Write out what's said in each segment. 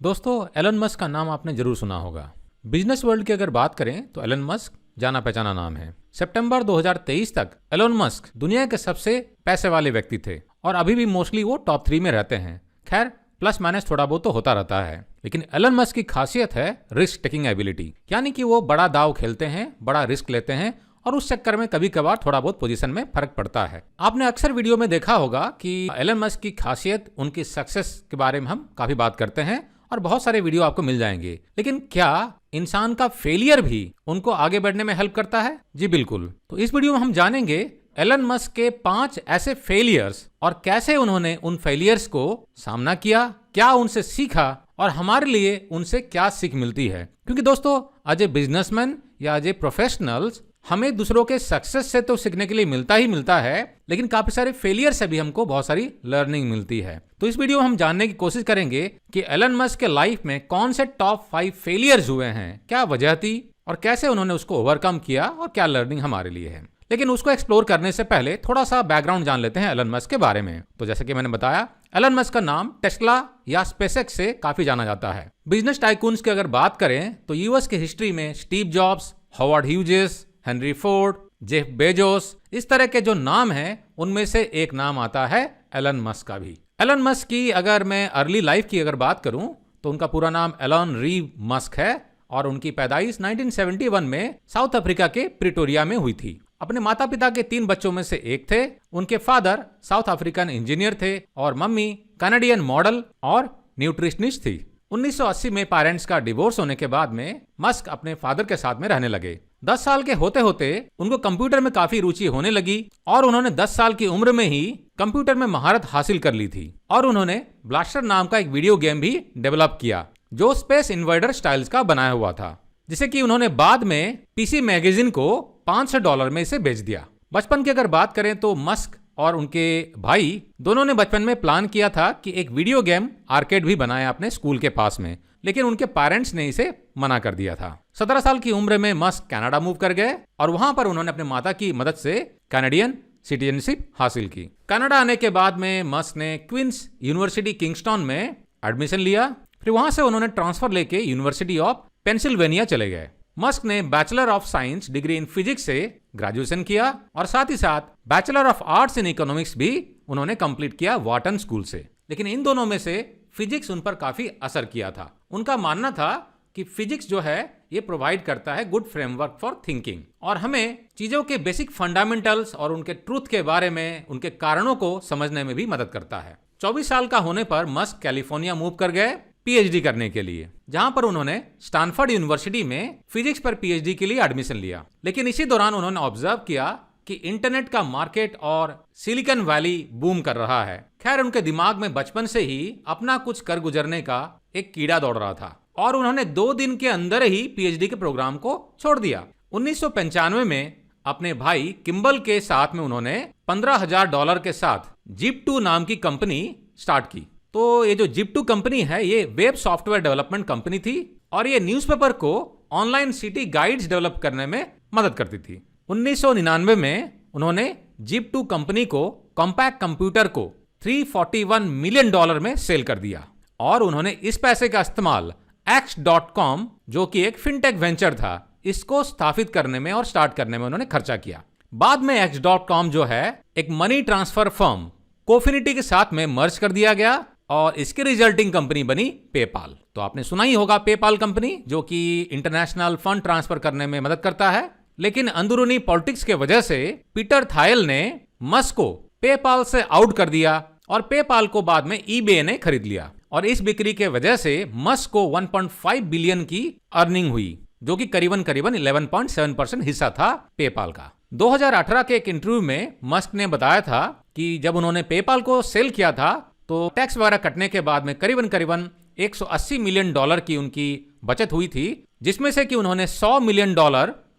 दोस्तों, Elon Musk का नाम आपने जरूर सुना होगा। बिजनेस वर्ल्ड की अगर बात करें तो एलन मस्क जाना पहचाना नाम है। सितंबर 2023 तक एलन मस्क दुनिया के सबसे पैसे वाले व्यक्ति थे और अभी भी मोस्टली वो टॉप 3 में रहते हैं। खैर, प्लस माइनस थोड़ा बहुत तो होता रहता है, लेकिन एलन मस्क की खासियत है रिस्क टेकिंग एबिलिटी, यानी कि वो बड़ा दाव खेलते हैं, बड़ा रिस्क लेते हैं और उस चक्कर में कभी कभार थोड़ा बहुत पोजीशन में फर्क पड़ता है। आपने अक्सर वीडियो में देखा होगा कि एलन मस्क की खासियत, उनकी सक्सेस के बारे में हम काफी बात करते हैं और बहुत सारे वीडियो आपको मिल जाएंगे। लेकिन क्या इंसान का फेलियर भी उनको आगे बढ़ने में हेल्प करता है? जी बिल्कुल। तो इस वीडियो में हम जानेंगे एलन मस्क के 5 ऐसे फेलियर्स और कैसे उन्होंने उन फेलियर्स को सामना किया, क्या उनसे सीखा और हमारे लिए उनसे क्या सीख मिलती है। क्योंकि दोस्तों, एज ए बिजनेसमैन या एज ए प्रोफेशनल्स हमें दूसरों के सक्सेस से तो सीखने के लिए मिलता ही मिलता है, लेकिन काफी सारे फेलियर से भी हमको बहुत सारी लर्निंग मिलती है। तो इस वीडियो में हम जानने की कोशिश करेंगे कि एलन मस्क के लाइफ में कौन से टॉप 5 फेलियर्स हुए हैं, क्या वजह थी और कैसे उन्होंने उसको ओवरकम किया और क्या लर्निंग हमारे लिए है। लेकिन उसको एक्सप्लोर करने से पहले थोड़ा सा बैकग्राउंड जान लेते हैं एलन मस्क के बारे में। तो जैसे कि मैंने बताया, एलन मस्क का नाम टेस्ला या स्पेसएक्स से काफी जाना जाता है। बिजनेस टाइकून्स की अगर बात करें तो यूएस की हिस्ट्री में Steve jobs, Howard Hughes, Henry Ford, Jeff Bezos, इस तरह के जो नाम हैं उनमें से एक नाम आता है एलन मस्क का भी। एलन मस्क की अगर मैं अर्ली लाइफ की अगर बात करूं तो उनका पूरा नाम एलन रीव मस्क है और उनकी पैदाइश 1971 में साउथ अफ्रीका के प्रिटोरिया में हुई थी। अपने माता पिता के 3 बच्चों में से एक थे। उनके फादर साउथ अफ्रीकन इंजीनियर थे और मम्मी कनाडियन मॉडल और न्यूट्रिशनिस्ट थी। 1980 में पेरेंट्स का डिवोर्स होने के बाद में मस्क अपने फादर के साथ में रहने लगे। 10 साल के होते होते उनको कंप्यूटर में काफी रुचि होने लगी और उन्होंने 10 साल की उम्र में ही कंप्यूटर में महारत हासिल कर ली थी और उन्होंने ब्लास्टर नाम का एक वीडियो गेम भी डेवलप किया जो स्पेस इन्वेडर स्टाइल्स का बनाया हुआ था, जिसे कि उन्होंने बाद में पीसी मैगजीन को $500 में इसे बेच दिया। बचपन की अगर बात करें तो मस्क और उनके भाई दोनों ने बचपन में प्लान किया था कि एक वीडियो गेम आर्केड भी बनाया अपने स्कूल के पास में, लेकिन उनके पेरेंट्स ने इसे मना कर दिया था। 17 साल की उम्र में मस्क कनाडा मूव कर गए और वहां पर उन्होंने अपने माता की मदद से कैनेडियन सिटीजनशिप हासिल की। कनाडा आने के बाद में मस्क ने क्वींस यूनिवर्सिटी किंगस्टन में एडमिशन लिया। फिर वहां से उन्होंने ट्रांसफर लेके यूनिवर्सिटी ऑफ पेंसिल्वेनिया चले गए। मस्क ने bachelor of science degree in physics से ग्रेजुएशन किया और साथ ही साथ bachelor of arts in economics भी उन्होंने कंप्लीट किया वाटन स्कूल से। लेकिन इन दोनों में से फिजिक्स उन पर काफी असर किया था। उनका मानना था कि फिजिक्स जो है ये प्रोवाइड करता है गुड फ्रेमवर्क फॉर थिंकिंग और हमें चीजों के बेसिक फंडामेंटल्स और उनके ट्रूथ के बारे में, उनके कारणों को समझने में भी मदद करता है। 24 साल का होने पर मस्क कैलिफोर्निया मूव कर गए पीएचडी करने के लिए, जहां पर उन्होंने स्टैनफोर्ड यूनिवर्सिटी में फिजिक्स पर पीएचडी के लिए एडमिशन लिया। लेकिन इसी दौरान उन्होंने ऑब्जर्व किया कि इंटरनेट का मार्केट और सिलिकॉन वैली बूम कर रहा है। खैर, उनके दिमाग में बचपन से ही अपना कुछ कर गुजरने का एक कीड़ा दौड़ रहा था और उन्होंने 2 दिन के अंदर ही पीएचडी के प्रोग्राम को छोड़ दिया। 1995 में अपने भाई किम्बल के साथ में उन्होंने $15,000 के साथ जिप2 नाम की कंपनी स्टार्ट की। तो ये जो जिप2 कंपनी है ये वेब सॉफ्टवेयर डेवलपमेंट कंपनी थी और ये न्यूज़पेपर को ऑनलाइन सिटी गाइड्स डेवलप करने में मदद करती थी। 1999 में उन्होंने जिप2 कंपनी को कॉम्पैक्ट कंप्यूटर को $341 मिलियन में सेल कर दिया और उन्होंने इस पैसे का इस्तेमाल X.com, जो कि एक फिनटेक वेंचर था, इसको स्थापित करने में और स्टार्ट करने में उन्होंने खर्चा किया। बाद में X.com जो है एक मनी ट्रांसफर फर्म कोफिनिटी के साथ में मर्ज कर दिया गया और इसके रिजल्टिंग कंपनी बनी पेपाल। तो आपने सुना ही होगा पेपाल कंपनी, जो कि इंटरनेशनल फंड ट्रांसफर करने में मदद करता है। लेकिन अंदरूनी पॉलिटिक्स के वजह से पीटर थायल ने मस्क को पेपाल से आउट कर दिया और पेपाल को बाद में ईबे ने खरीद लिया और इस बिक्री के वजह से मस्क को 1.5 बिलियन की अर्निंग हुई, जो कि करीबन 11.7% हिस्सा था पेपाल का। 2018 के एक इंटरव्यू में मस्क ने बताया था कि जब उन्होंने पेपाल को सेल किया था तो टैक्स वगैरह कटने के बाद में करीबन $180 मिलियन की उनकी बचत हुई थी, जिसमें से कि उन्होंने $100 मिलियन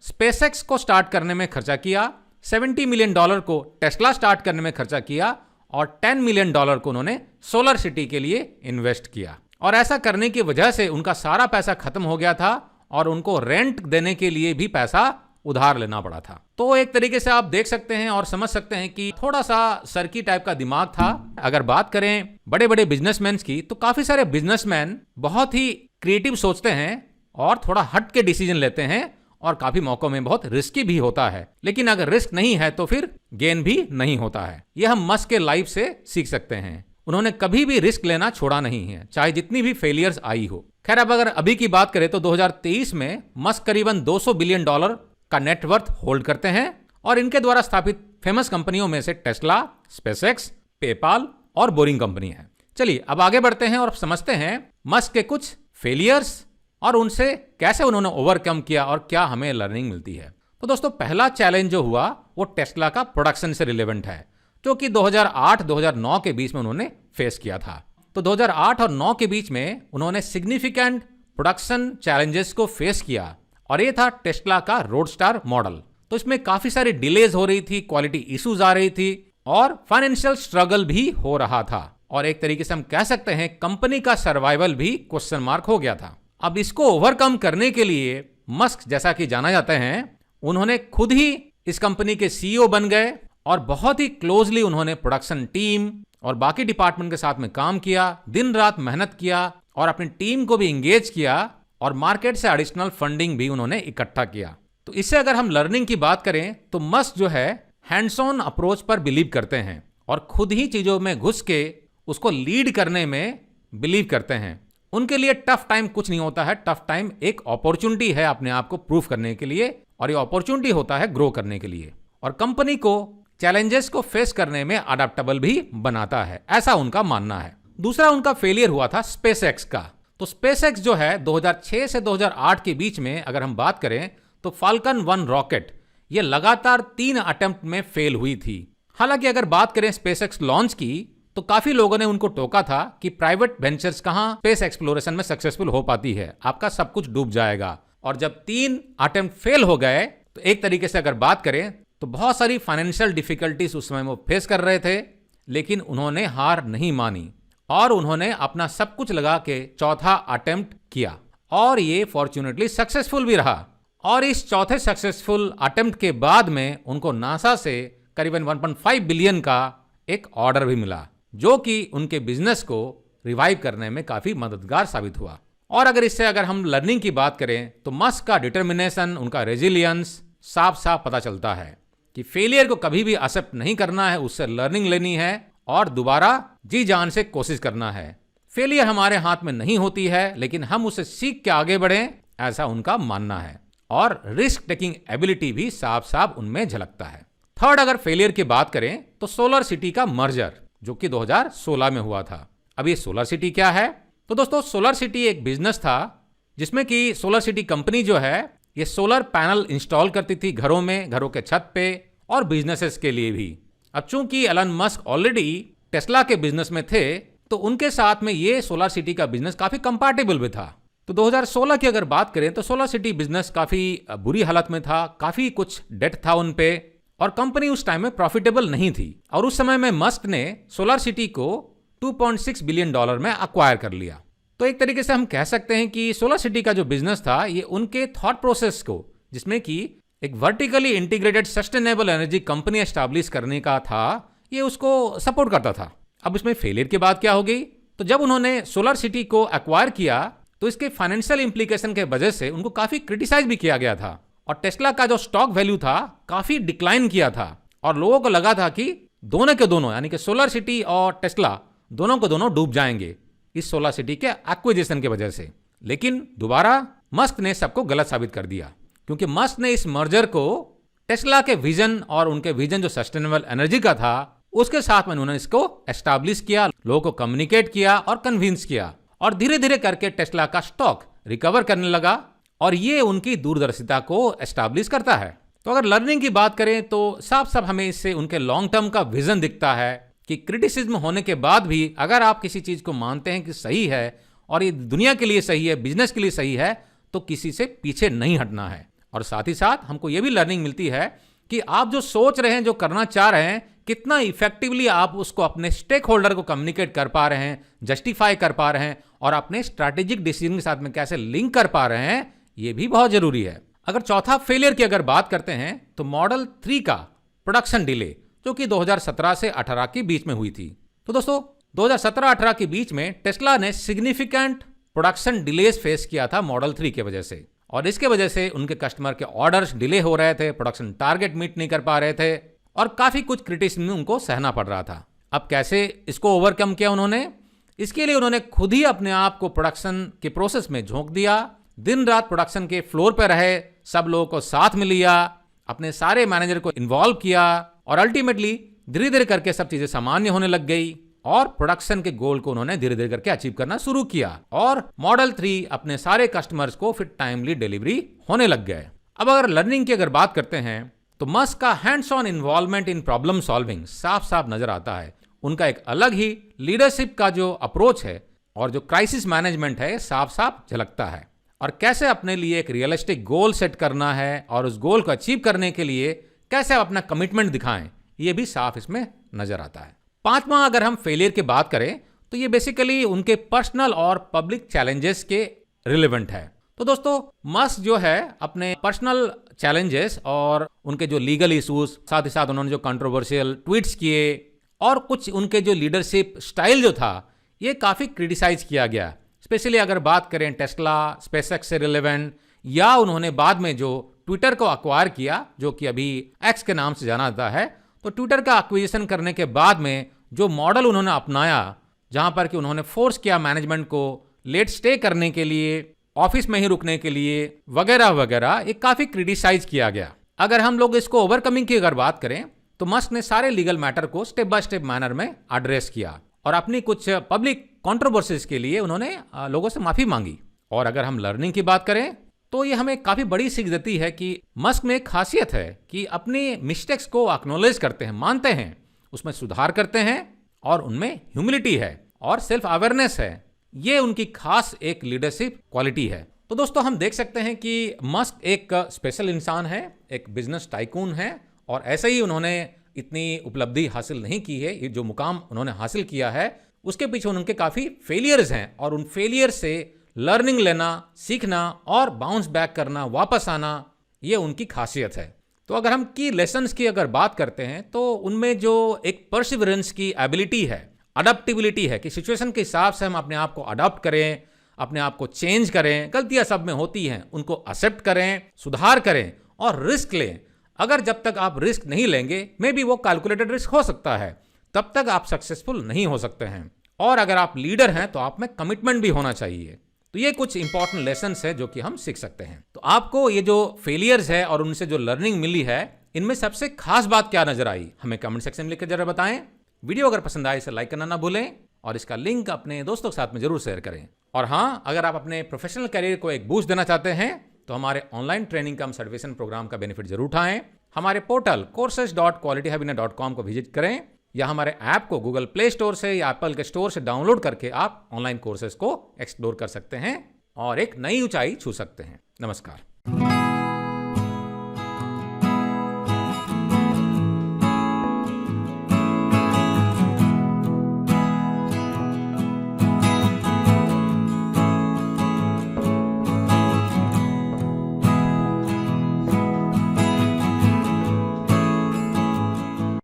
स्पेसएक्स को स्टार्ट करने में खर्चा किया, $70 मिलियन को टेस्ला स्टार्ट करने में खर्चा किया और $10 मिलियन को उन्होंने सोलर सिटी के लिए इन्वेस्ट किया। और ऐसा करने की वजह से उनका सारा पैसा खत्म हो गया था और उनको रेंट देने के लिए भी पैसा उधार लेना पड़ा था। तो एक तरीके से आप देख सकते हैं और समझ सकते हैं कि थोड़ा सा सरकी टाइप का दिमाग था। अगर बात करें बड़े बड़े बिजनेसमैन की, तो काफी सारे बिजनेसमैन बहुत ही क्रिएटिव सोचते हैं और थोड़ा हट के डिसीजन लेते हैं और काफी मौकों में बहुत रिस्की भी होता है। लेकिन अगर रिस्क नहीं है तो फिर गेन भी नहीं होता है। यह हम मस्क के लाइफ से सीख सकते हैं। उन्होंने कभी भी रिस्क लेना छोड़ा नहीं है, चाहे जितनी भी फेलियर्स आई हो। खैर, अब अगर अभी की बात करें तो 2023 में मस्क करीबन $200 बिलियन का नेटवर्थ होल्ड करते हैं और इनके द्वारा स्थापित फेमस कंपनियों में से टेस्ला, स्पेसएक्स, पेपाल और बोरिंग कंपनी है। चलिए अब आगे बढ़ते हैं और समझते हैं मस्क के कुछ फेलियर्स और उनसे कैसे उन्होंने ओवरकम किया और क्या हमें लर्निंग मिलती है। तो दोस्तों, पहला चैलेंज जो हुआ वो टेस्ला का प्रोडक्शन से रिलेवेंट है, जो कि 2008-2009 के बीच में उन्होंने फेस किया था। तो 2008 और 9 के बीच में उन्होंने सिग्निफिकेंट प्रोडक्शन चैलेंजेस को फेस किया और ये था टेस्ला का रोडस्टार मॉडल। तो इसमें काफी सारी डिलेज हो रही थी, क्वालिटी इश्यूज आ रही थी और फाइनेंशियल स्ट्रगल भी हो रहा था और एक तरीके से हम कह सकते हैं कंपनी का सर्वाइवल भी क्वेश्चन मार्क हो गया था। अब इसको ओवरकम करने के लिए मस्क, जैसा कि जाना जाते हैं, उन्होंने खुद ही इस कंपनी के सीईओ बन गए और बहुत ही क्लोजली उन्होंने प्रोडक्शन टीम और बाकी डिपार्टमेंट के साथ में काम किया, दिन रात मेहनत किया और अपनी टीम को भी इंगेज किया और मार्केट से एडिशनल फंडिंग भी उन्होंने इकट्ठा किया। तो इससे अगर हम लर्निंग की बात करें तो मस्क जो है हैंड्स ऑन अप्रोच पर बिलीव करते हैं और खुद ही चीजों में घुस के उसको लीड करने में बिलीव करते हैं। उनके लिए टफ टाइम कुछ नहीं होता है, टफ टाइम एक अपॉर्चुनिटी है अपने आप को प्रूव करने के लिए और ये अपॉर्चुनिटी होता है ग्रो करने के लिए और कंपनी को चैलेंजेस को फेस करने में अडेप्टेबल भी बनाता है, ऐसा उनका मानना है। दूसरा उनका फेलियर हुआ था स्पेसएक्स का। तो स्पेसएक्स जो है 2006 से 2008 के बीच में अगर हम बात करें तो फाल्कन 1 रॉकेट ये लगातार 3 अटेम्प्ट में फेल हुई थी। हालांकि अगर बात करें स्पेसएक्स लॉन्च की तो काफी लोगों ने उनको टोका था कि प्राइवेट वेंचर्स कहां स्पेस एक्सप्लोरेशन में सक्सेसफुल हो पाती है, आपका सब कुछ डूब जाएगा। और जब 3 अटेम्प्ट फेल हो गए तो एक तरीके से अगर बात करें तो बहुत सारी फाइनेंशियल डिफिकल्टीज उस समय वो फेस कर रहे थे, लेकिन उन्होंने हार नहीं मानी और उन्होंने अपना सब कुछ लगा के चौथा अटेम्प्ट किया और ये फॉर्चुनेटली सक्सेसफुल भी रहा। और इस चौथे सक्सेसफुल अटेम्प्ट के बाद में उनको नासा से करीबन 1.5 बिलियन का एक ऑर्डर भी मिला, जो कि उनके बिजनेस को रिवाइव करने में काफी मददगार साबित हुआ। और अगर हम लर्निंग की बात करें तो मस्क का डिटर्मिनेशन, उनका रेजिलियंस साफ साफ पता चलता है कि फेलियर को कभी भी एक्सेप्ट नहीं करना है, उससे लर्निंग लेनी है और दोबारा जी जान से कोशिश करना है। फेलियर हमारे हाथ में नहीं होती है, लेकिन हम उसे सीख के आगे बढ़ें, ऐसा उनका मानना है। और रिस्क टेकिंग एबिलिटी भी साफ साफ उनमें झलकता है। थर्ड, अगर फेलियर की बात करें तो सोलर सिटी का मर्जर, जो कि 2016 में हुआ था। अब ये सोलर सिटी क्या है? तो दोस्तों, सोलर सिटी एक बिजनेस था जिसमें कि सोलर सिटी कंपनी जो है ये सोलर पैनल इंस्टॉल करती थी घरों में, घरों के छत पे और बिजनेसेस के लिए भी। अब चूंकि एलन मस्क ऑलरेडी टेस्ला के बिजनेस में थे तो उनके साथ में ये सोलर सिटी का बिजनेस काफी कंपैटिबल भी था। तो 2016 की अगर बात करें तो सोलर सिटी बिजनेस काफी बुरी हालत में था, काफी कुछ डेट था उन पे और कंपनी उस टाइम में प्रॉफिटेबल नहीं थी। और उस समय में मस्क ने सोलर सिटी को $2.6 बिलियन में अक्वायर कर लिया। तो एक तरीके से हम कह सकते हैं कि सोलर सिटी का जो बिजनेस था ये उनके थॉट प्रोसेस को, जिसमें कि एक vertically integrated sustainable energy company establish करने का था, ये उसको सपोर्ट करता था। अब इसमें फेलियर की बात क्या हो गई? तो जब उन्होंने सोलर सिटी को एक्वायर किया तो इसके फाइनेंशियल इंप्लीकेशन के वजह से उनको काफी क्रिटिसाइज भी किया गया था और टेस्ला का जो स्टॉक वैल्यू था काफी डिक्लाइन किया था और लोगों को लगा था कि दोनों के दोनों, यानी कि सोलर सिटी और टेस्ला दोनों को दोनों डूब जाएंगे इस सोलर सिटी के एक्विजिशन की वजह से। लेकिन दोबारा मस्क ने सबको गलत साबित कर दिया, क्योंकि मस्क ने इस मर्जर को टेस्ला के विजन और उनके विजन जो सस्टेनेबल एनर्जी का था उसके साथ में उन्होंने इसको एस्टैब्लिश किया, लोगों को कम्युनिकेट किया और कन्विंस किया और धीरे धीरे करके टेस्ला का स्टॉक रिकवर करने लगा और ये उनकी दूरदर्शिता को एस्टैब्लिश करता है। तो अगर लर्निंग की बात करें तो साफ साफ हमें इससे उनके लॉन्ग टर्म का विजन दिखता है कि क्रिटिसिज्म होने के बाद भी अगर आप किसी चीज को मानते हैं कि सही है और ये दुनिया के लिए सही है, बिजनेस के लिए सही है, तो किसी से पीछे नहीं हटना है। और साथ ही साथ हमको ये भी लर्निंग मिलती है कि आप जो सोच रहे हैं, जो करना चाह रहे हैं, कितना इफेक्टिवली आप उसको अपने स्टेक होल्डर को कम्युनिकेट कर पा रहे हैं, जस्टिफाई कर पा रहे हैं और अपने स्ट्रैटेजिक डिसीजन के साथ में कैसे लिंक कर पा रहे हैं, ये भी बहुत जरूरी है। अगर चौथा फेलियर की अगर बात करते हैं तो मॉडल 3 का प्रोडक्शन डिले, जो कि 2017 से 18 के बीच में हुई थी। तो दोस्तों 2017-18 के बीच में टेस्ला ने सिग्निफिकेंट प्रोडक्शन डिलेस फेस किया था मॉडल 3 की वजह से, और इसके वजह से उनके कस्टमर के ऑर्डर्स डिले हो रहे थे, प्रोडक्शन टारगेट मीट नहीं कर पा रहे थे और काफी कुछ क्रिटिसिज्म उनको सहना पड़ रहा था। अब कैसे इसको ओवरकम किया उन्होंने? इसके लिए उन्होंने खुद ही अपने आप को प्रोडक्शन के प्रोसेस में झोंक दिया, दिन रात प्रोडक्शन के फ्लोर पर रहे, सब लोगों को साथ में लिया, अपने सारे मैनेजर को इन्वॉल्व किया और अल्टीमेटली धीरे धीरे करके सब चीजें सामान्य होने लग गई और प्रोडक्शन के गोल को उन्होंने धीरे धीरे करके अचीव करना शुरू किया और मॉडल 3 अपने सारे कस्टमर्स को फिर टाइमली डिलीवरी होने लग गए। अब अगर लर्निंग की अगर बात करते हैं तो मस्क का hands on involvement in problem solving साफ साफ नजर आता है। उनका एक अलग ही लीडरशिप का जो अप्रोच है और जो क्राइसिस मैनेजमेंट है साफ साफ झलकता है, और कैसे अपने लिए एक रियलिस्टिक गोल सेट करना है और उस गोल को अचीव करने के लिए कैसे आप अपना कमिटमेंट दिखाएं, ये भी साफ इसमें नजर आता है। पांचवा अगर हम फेलियर की बात करें तो ये बेसिकली उनके पर्सनल और पब्लिक चैलेंजेस के रिलेवेंट है। तो दोस्तों मस्क जो है अपने पर्सनल चैलेंजेस और उनके जो लीगल इश्यूज, साथ ही साथ उन्होंने जो कंट्रोवर्शियल ट्वीट्स किए और कुछ उनके जो लीडरशिप स्टाइल जो था ये काफी क्रिटिसाइज किया गया। स्पेशली अगर बात करें टेस्ला, स्पेसएक्स से रिलेवेंट, या उन्होंने बाद में जो ट्विटर को अक्वायर किया जो कि अभी एक्स के नाम से जाना जाता है, तो ट्विटर का एक्विजिशन करने के बाद में जो मॉडल उन्होंने अपनाया जहां पर कि उन्होंने फोर्स किया मैनेजमेंट को लेट स्टे करने के लिए, ऑफिस में ही रुकने के लिए वगैरह वगैरह, ये काफी क्रिटिसाइज किया गया। अगर हम लोग इसको ओवरकमिंग की अगर बात करें तो मस्क ने सारे लीगल मैटर को स्टेप बाय स्टेप मैनर में एड्रेस किया और अपनी कुछ पब्लिक कंट्रोवर्सीज के लिए उन्होंने लोगों से माफी मांगी। और अगर हम लर्निंग की बात करें तो ये हमें काफी बड़ी सीख देती है कि मस्क में एक खासियत है कि अपनी मिस्टेक्स को एक्नॉलेज करते हैं, मानते हैं, उसमें सुधार करते हैं और उनमें ह्यूमिलिटी है और सेल्फ अवेयरनेस है। ये उनकी खास एक लीडरशिप क्वालिटी है। तो दोस्तों हम देख सकते हैं कि मस्क एक स्पेशल इंसान है, एक बिजनेस टाइकून है और ऐसे ही उन्होंने इतनी उपलब्धि हासिल नहीं की है। ये जो मुकाम उन्होंने हासिल किया है उसके पीछे उनके काफी फेलियर्स हैं और उन फेलियर से लर्निंग लेना, सीखना और बाउंस बैक करना, वापस आना, ये उनकी खासियत है। तो अगर हम की लेसन्स की अगर बात करते हैं तो उनमें जो एक परसिवरेंस की एबिलिटी है, अडप्टिबिलिटी है कि सिचुएशन के हिसाब से हम अपने आप को अडॉप्ट करें, अपने आप को चेंज करें, गलतियां सब में होती हैं, उनको एक्सेप्ट करें, सुधार करें और रिस्क लें। अगर जब तक आप रिस्क नहीं लेंगे, मे बी वो कैलकुलेटेड रिस्क हो सकता है, तब तक आप सक्सेसफुल नहीं हो सकते हैं। और अगर आप लीडर हैं तो आप में कमिटमेंट भी होना चाहिए। तो ये कुछ इंपॉर्टेंट लेसन्स है जो कि हम सीख सकते हैं। तो आपको ये जो फेलियर्स है और उनसे जो लर्निंग मिली है, इनमें सबसे खास बात क्या नजर आई, हमें कमेंट सेक्शन में लिखकर जरा बताएं। वीडियो अगर पसंद आए इसे लाइक करना ना भूलें और इसका लिंक अपने दोस्तों के साथ में जरूर शेयर करें। और हाँ, अगर आप अपने प्रोफेशनल करियर को एक बूस्ट देना चाहते हैं तो हमारे ऑनलाइन ट्रेनिंग कम सर्टिफिकेशन प्रोग्राम का बेनिफिट जरूर उठाएं। हमारे पोर्टल courses.qualityhubiner.com को विजिट करें या हमारे ऐप को गूगल प्ले स्टोर से या एप्पल के स्टोर से डाउनलोड करके आप ऑनलाइन कोर्सेज को एक्सप्लोर कर सकते हैं और एक नई ऊंचाई छू सकते हैं। नमस्कार।